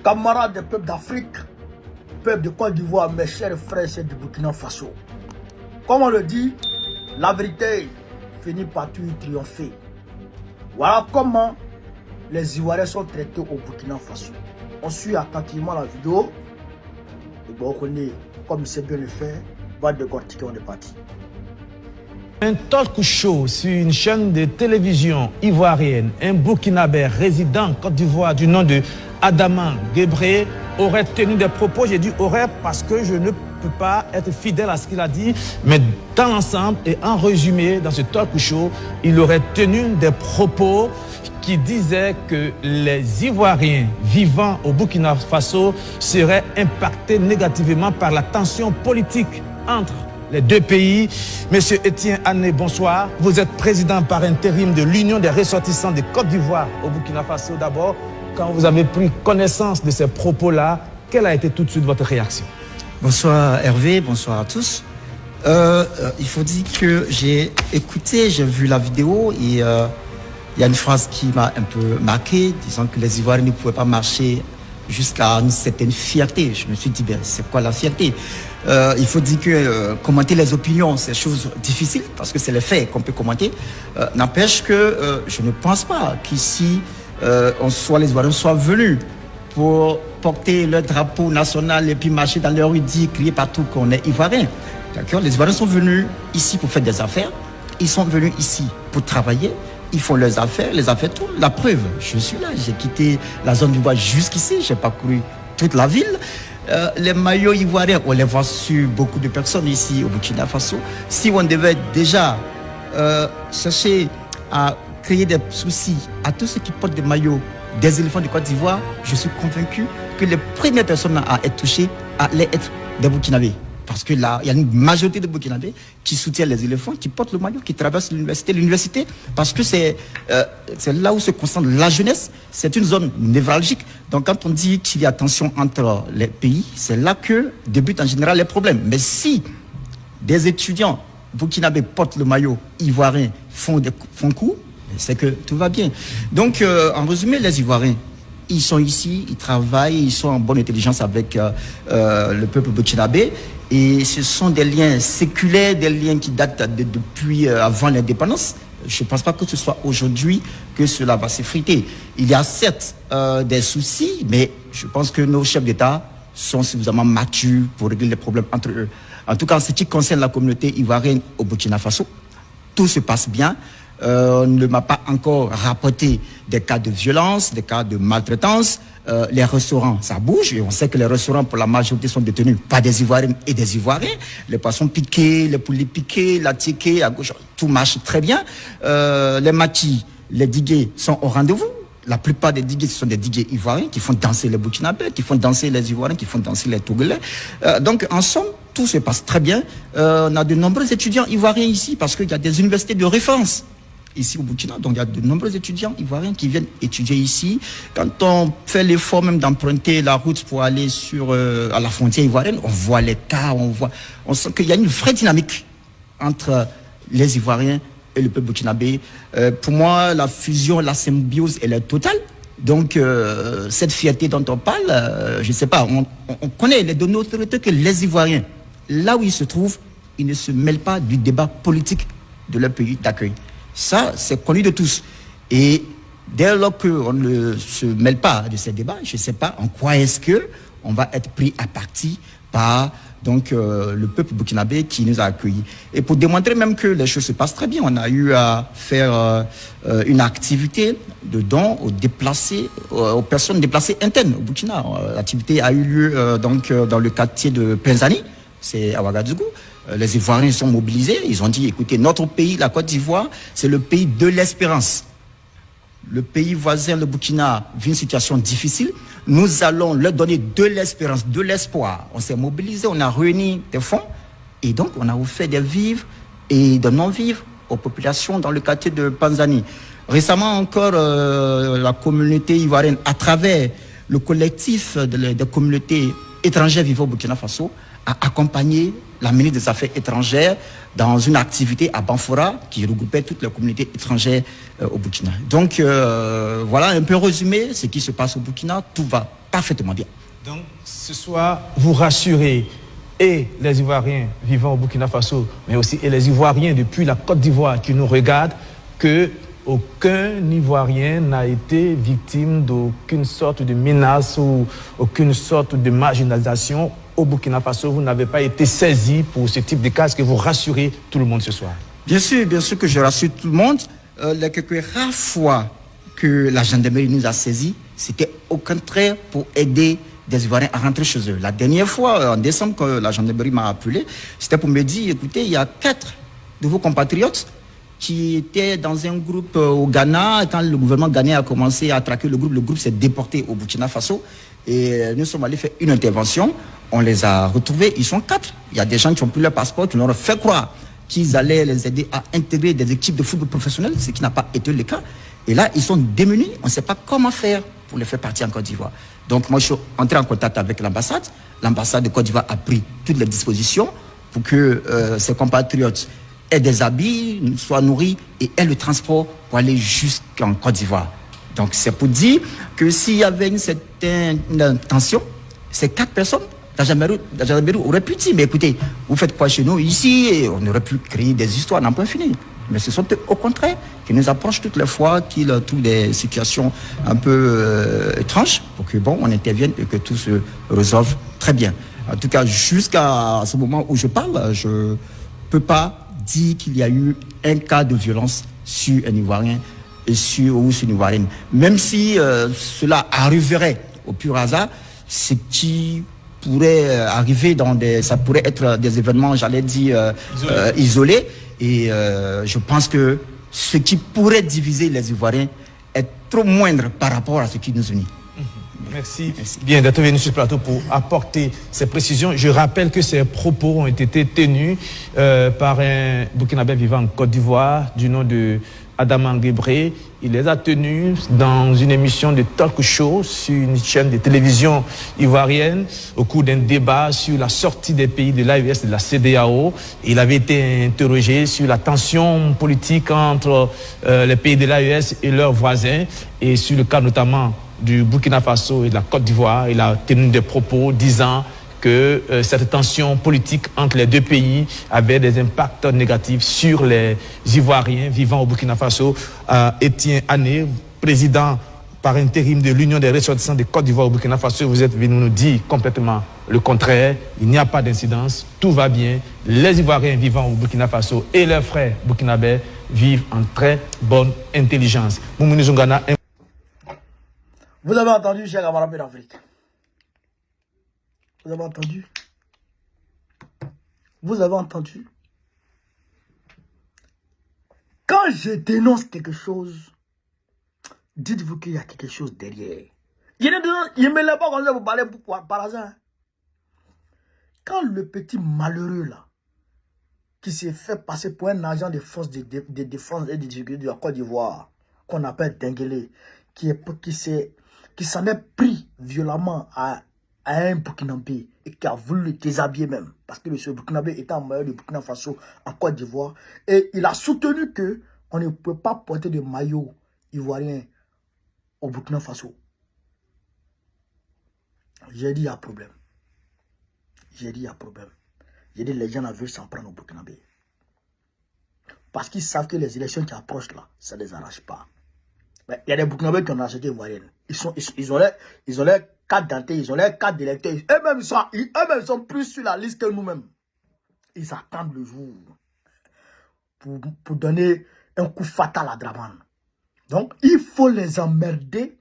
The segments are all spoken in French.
camarades des peuples d'Afrique, peuple de Côte d'Ivoire, mes chers frères et du Burkina Faso. Comme on le dit, la vérité finit par toujours triompher. Voilà comment les Ivoiriens sont traités au Burkina Faso. On suit attentivement la vidéo. Et bon, on connaît, comme il sait bien le faire, va décortiquer, on est parti. Un talk show sur une chaîne de télévision ivoirienne, un Burkinabé résident en Côte d'Ivoire du nom de Adama Guébré aurait tenu des propos. J'ai dit aurait parce que je ne peux pas être fidèle à ce qu'il a dit, mais dans l'ensemble et en résumé, dans ce talk show, il aurait tenu des propos qui disaient que les Ivoiriens vivant au Burkina Faso seraient impactés négativement par la tension politique entre les deux pays. Monsieur Etienne Ané, bonsoir. Vous êtes président par intérim de l'Union des ressortissants de Côte d'Ivoire au Burkina Faso. D'abord, quand vous avez pris connaissance de ces propos-là, quelle a été tout de suite votre réaction? Bonsoir Hervé, bonsoir à tous. Il faut dire que j'ai écouté, j'ai vu la vidéo et il y a une phrase qui m'a un peu marqué, disant que les Ivoiriens ne pouvaient pas marcher jusqu'à une certaine fierté. Je me suis dit, ben, c'est quoi la fierté? Il faut dire que commenter les opinions, c'est chose difficile parce que c'est les faits qu'on peut commenter. N'empêche que je ne pense pas qu'ici, les Ivoiriens soient venus pour porter leur drapeau national et puis marcher dans leur rue, dire, crier partout qu'on est Ivoirien. D'accord? Les Ivoiriens sont venus ici pour faire des affaires. Ils sont venus ici pour travailler. Ils font leurs affaires, les affaires tournent. La preuve, je suis là, j'ai quitté la zone du bois jusqu'ici, j'ai parcouru toute la ville. Les maillots ivoiriens, on les voit sur beaucoup de personnes ici au Burkina Faso. Si on devait déjà chercher à créer des soucis à tous ceux qui portent des maillots des éléphants de Côte d'Ivoire, je suis convaincu que les premières personnes à être touchées allaient être des Burkinabés. Parce que là, il y a une majorité de Burkinabés qui soutiennent les éléphants, qui portent le maillot, qui traversent l'université. L'université, parce que c'est là où se concentre la jeunesse, c'est une zone névralgique. Donc quand on dit qu'il y a tension entre les pays, c'est là que débutent en général les problèmes. Mais si des étudiants burkinabés portent le maillot ivoirien, font coup, c'est que tout va bien. Donc en résumé, les Ivoiriens, ils sont ici, ils travaillent, ils sont en bonne intelligence avec le peuple burkinabé. Et ce sont des liens séculaires, des liens qui datent depuis avant l'indépendance. Je ne pense pas que ce soit aujourd'hui que cela va s'effriter. Il y a certes des soucis, mais je pense que nos chefs d'État sont suffisamment matures pour régler les problèmes entre eux. En tout cas, en ce qui concerne la communauté ivoirienne au Burkina Faso, tout se passe bien. On ne m'a pas encore rapporté des cas de violence, des cas de maltraitance. Les restaurants, ça bouge. Et on sait que les restaurants, pour la majorité, sont détenus par des Ivoiriens et des Ivoiriens. Les poissons piqués, les poulets piqués, la tiquée, à gauche, tout marche très bien. Les matis, les diguets sont au rendez-vous. La plupart des diguets, ce sont des diguets ivoiriens qui font danser les Burkinabés, qui font danser les Ivoiriens, qui font danser les Togolais. Donc, en somme, tout se passe très bien. On a de nombreux étudiants ivoiriens ici parce qu'il y a des universités de référence ici au Burkina. Donc, il y a de nombreux étudiants ivoiriens qui viennent étudier ici. Quand on fait l'effort même d'emprunter la route pour aller à la frontière ivoirienne, on voit les cas, on sent qu'il y a une vraie dynamique entre les Ivoiriens et le peuple burkinabé. Pour moi, la fusion, la symbiose, elle est totale. Donc, cette fierté dont on parle, je ne sais pas, on connaît les données autorités que les Ivoiriens, là où ils se trouvent, ils ne se mêlent pas du débat politique de leur pays d'accueil. Ça, c'est connu de tous. Et dès lors qu'on ne se mêle pas de ces débats, je ne sais pas en quoi est-ce qu'on va être pris à partie par le peuple burkinabé qui nous a accueillis. Et pour démontrer même que les choses se passent très bien, on a eu à faire une activité de don aux personnes déplacées internes au Burkina. L'activité a eu lieu dans le quartier de Penzani, c'est à Ouagadougou. Les Ivoiriens sont mobilisés, ils ont dit, écoutez, notre pays, la Côte d'Ivoire, c'est le pays de l'espérance. Le pays voisin, le Burkina, vit une situation difficile. Nous allons leur donner de l'espérance, de l'espoir. On s'est mobilisé, on a réuni des fonds et donc on a offert des vivres et des non-vivres aux populations dans le quartier de Panzani. Récemment encore, la communauté ivoirienne, à travers le collectif des communautés étrangères vivant au Burkina Faso, a accompagné la ministre des Affaires étrangères dans une activité à Banfora qui regroupait toutes les communautés étrangères au Burkina. Donc voilà un peu résumé ce qui se passe au Burkina. Tout va parfaitement bien. Donc ce soir, vous rassurez et les Ivoiriens vivant au Burkina Faso, mais aussi et les Ivoiriens depuis la Côte d'Ivoire qui nous regardent, que aucun Ivoirien n'a été victime d'aucune sorte de menace ou aucune sorte de marginalisation au Burkina Faso. Vous n'avez pas été saisi pour ce type de cas. Est-ce que vous rassurez tout le monde ce soir? Bien sûr que je rassure tout le monde. Les quelques rares fois que la gendarmerie nous a saisis, c'était au contraire pour aider des Ivoiriens à rentrer chez eux. La dernière fois, en décembre, quand la gendarmerie m'a appelé, c'était pour me dire, écoutez, il y a 4 de vos compatriotes qui étaient dans un groupe au Ghana. Quand le gouvernement ghanéen a commencé à traquer le groupe s'est déporté au Burkina Faso. Et nous sommes allés faire une intervention. On les a retrouvés. Ils sont 4. Il y a des gens qui ont pris leur passeport, qui leur ont fait croire qu'ils allaient les aider à intégrer des équipes de football professionnel, ce qui n'a pas été le cas. Et là, ils sont démunis. On ne sait pas comment faire pour les faire partir en Côte d'Ivoire. Donc moi, je suis entré en contact avec l'ambassade. L'ambassade de Côte d'Ivoire a pris toutes les dispositions pour que ses compatriotes aient des habits, soient nourris et aient le transport pour aller jusqu'en Côte d'Ivoire. Donc c'est pour dire que s'il y avait une certaine tension, ces 4 personnes, la gendarmerie aurait pu dire, mais écoutez, vous faites quoi chez nous ici? Et on aurait pu créer des histoires n'en point fini. Mais ce sont eux, au contraire, qui nous approchent toutes les fois qu'ils trouvent des situations un peu étranges pour que on intervienne et que tout se résolve très bien. En tout cas, jusqu'à ce moment où je parle, je ne peux pas dire qu'il y a eu un cas de violence sur un Ivoirien et sur une Ivoirienne. Même si cela arriverait au pur hasard, ce qui pourrait arriver ça pourrait être des événements, j'allais dire, isolés. Et je pense que ce qui pourrait diviser les Ivoiriens est trop moindre par rapport à ce qui nous unit. Merci bien d'être venu sur le plateau pour apporter ces précisions. Je rappelle que ces propos ont été tenus par un Burkinabé vivant en Côte d'Ivoire du nom de Adama Gebré. Il les a tenus dans une émission de talk show sur une chaîne de télévision ivoirienne au cours d'un débat sur la sortie des pays de l'AES et de la CEDEAO. Il avait été interrogé sur la tension politique entre les pays de l'AES et leurs voisins et sur le cas notamment du Burkina Faso et de la Côte d'Ivoire. Il a tenu des propos disant que cette tension politique entre les deux pays avait des impacts négatifs sur les Ivoiriens vivant au Burkina Faso. Étienne Ané, président par intérim de l'Union des ressortissants de Côte d'Ivoire au Burkina Faso, vous êtes venu nous dire complètement le contraire. Il n'y a pas d'incidence, tout va bien. Les Ivoiriens vivant au Burkina Faso et leurs frères burkinabés vivent en très bonne intelligence. Moumouni Zongana. Vous avez entendu, cher camarades d'Afrique? Vous avez entendu? Vous avez entendu? Quand je dénonce quelque chose, dites-vous qu'il y a quelque chose derrière. Il ne me l'a pas quand vous parlez par hasard. Quand le petit malheureux là, qui s'est fait passer pour un agent des forces de défense et de sécurité de la Côte d'Ivoire, qu'on appelle Denguele, qui s'en est pris violemment à un Burkinabé et qui a voulu le déshabiller même, parce que le Burkinabé était en maillot de Burkina Faso en Côte d'Ivoire, et il a soutenu que on ne peut pas porter de maillot ivoirien au Burkina Faso. J'ai dit il y a problème. J'ai dit il y a problème. J'ai dit les gens veulent s'en prendre au Burkinabé. Parce qu'ils savent que les élections qui approchent là, ça ne les arrache pas. Mais il y a des Burkinabés qui ont acheté ivoirienne. Ils ont les cartes d'identité, ils ont les cartes d'électeurs. Eux-mêmes sont plus sur la liste que nous-mêmes. Ils attendent le jour pour donner un coup fatal à Draman. Donc, il faut les emmerder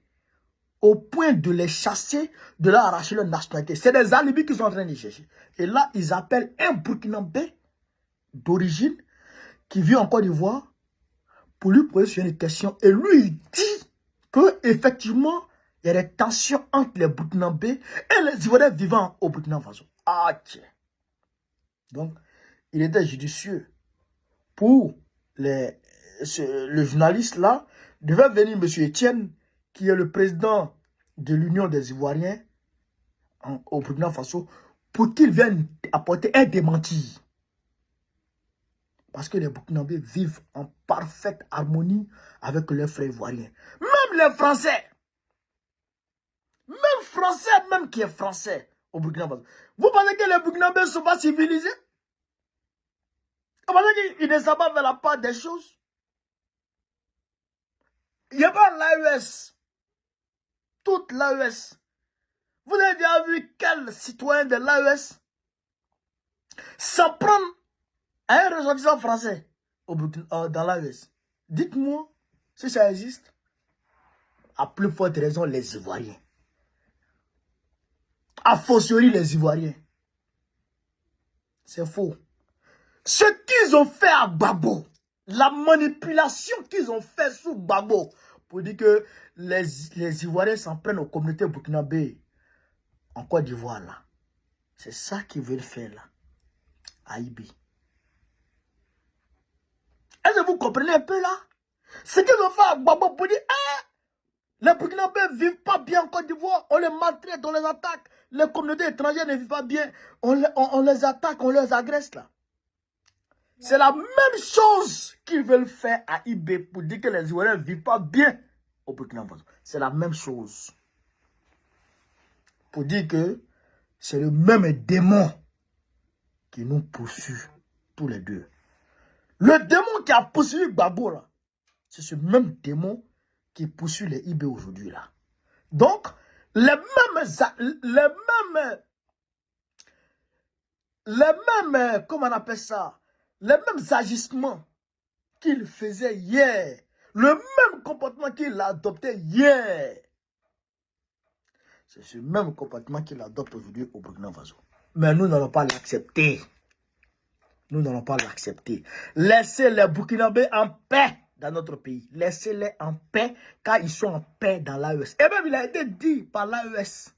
au point de les chasser, de leur arracher leur nationalité. C'est des alibis qu'ils sont en train de chercher. Et là, ils appellent un Burkinabé d'origine qui vit en Côte d'Ivoire pour lui poser sur une question. Et lui, il dit qu'effectivement, il y a des tensions entre les Burkinabés et les Ivoiriens vivant au Burkina Faso. Ah, tiens. Donc, il était judicieux pour le journaliste là, devait venir M. Etienne, qui est le président de l'Union des Ivoiriens au Burkina Faso, pour qu'ils viennent apporter un démenti. Parce que les Burkinabés vivent en parfaite harmonie avec leurs frères ivoiriens. Même les Français. Même Français, même qui est Français au Burkina Faso. Vous pensez que les Burkinabés ne sont pas civilisés? Vous pensez qu'ils ne savent pas faire la part des choses? Il n'y a pas l'AES. Toute l'AES. Vous avez déjà vu quel citoyen de l'AES s'en prendre à un ressortissant français dans l'AES? Dites-moi si ça existe. À plus forte raison, les Ivoiriens. A fortiori, les Ivoiriens. C'est faux. Ce qu'ils ont fait à Gbagbo, la manipulation qu'ils ont fait sous Gbagbo, pour dire que les Ivoiriens s'en prennent aux communautés burkinabées en Côte d'Ivoire, là. C'est ça qu'ils veulent faire, là, à IB. Est-ce que vous comprenez un peu, là? Ce qu'ils ont fait à Gbagbo pour dire, les Burkinabés ne vivent pas bien en Côte d'Ivoire, on les maltraite, on les attaque. Les communautés étrangères ne vivent pas bien, on les attaque, on les agresse, là. C'est la même chose qu'ils veulent faire à IB pour dire que les Ivoiriens ne vivent pas bien au Burkina Faso. C'est la même chose. Pour dire que c'est le même démon qui nous poursuit tous les deux. Le démon qui a poursuivi Gbagbo, là, c'est ce même démon qui poursuit les IB aujourd'hui, là. Donc, les mêmes, comment on appelle ça? Les mêmes agissements qu'il faisait hier, le même comportement qu'il a adopté hier, c'est ce même comportement qu'il adopte aujourd'hui au Burkina Faso. Mais nous n'allons pas l'accepter. Nous n'allons pas l'accepter. Laissez les Burkinabés en paix dans notre pays. Laissez-les en paix car ils sont en paix dans l'AES. Et même il a été dit par l'AES.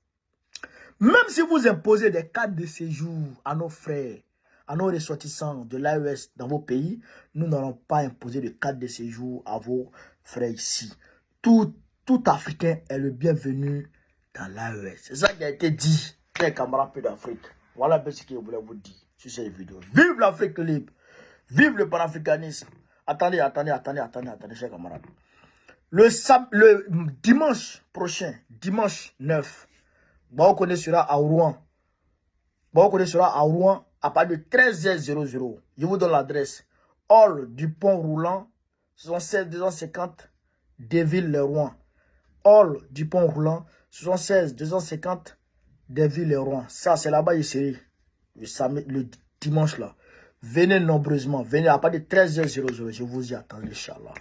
Même si vous imposez des cartes de séjour à nos frères, à nos ressortissants de l'AES dans vos pays, nous n'allons pas imposer de carte de séjour à vos frères ici. Tout Africain est le bienvenu dans l'AES. C'est ça qui a été dit, les camarades d'Afrique. Voilà ce que je voulais vous dire sur cette vidéo. Vive l'Afrique libre. Vive le panafricanisme. Attendez, chers camarades. Le dimanche prochain, dimanche 9, Baokone sera à Rouen. Baokone sera à Rouen à partir de 13h00. Je vous donne l'adresse. Hall du Pont Roulant, 76 250 Desvilles-les-Rouen. Hall du Pont Roulant, 76 250 Desvilles-les-Rouen. Ça, c'est là-bas ici. Le dimanche là. Venez nombreusement. Venez à partir de 13h00. Je vous y attends, Inch'Allah.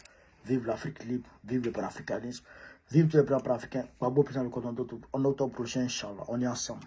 Vive l'Afrique libre. Vive le panafricanisme. Vive tous les peuples africains. En octobre prochain, Inch'Allah. On est ensemble.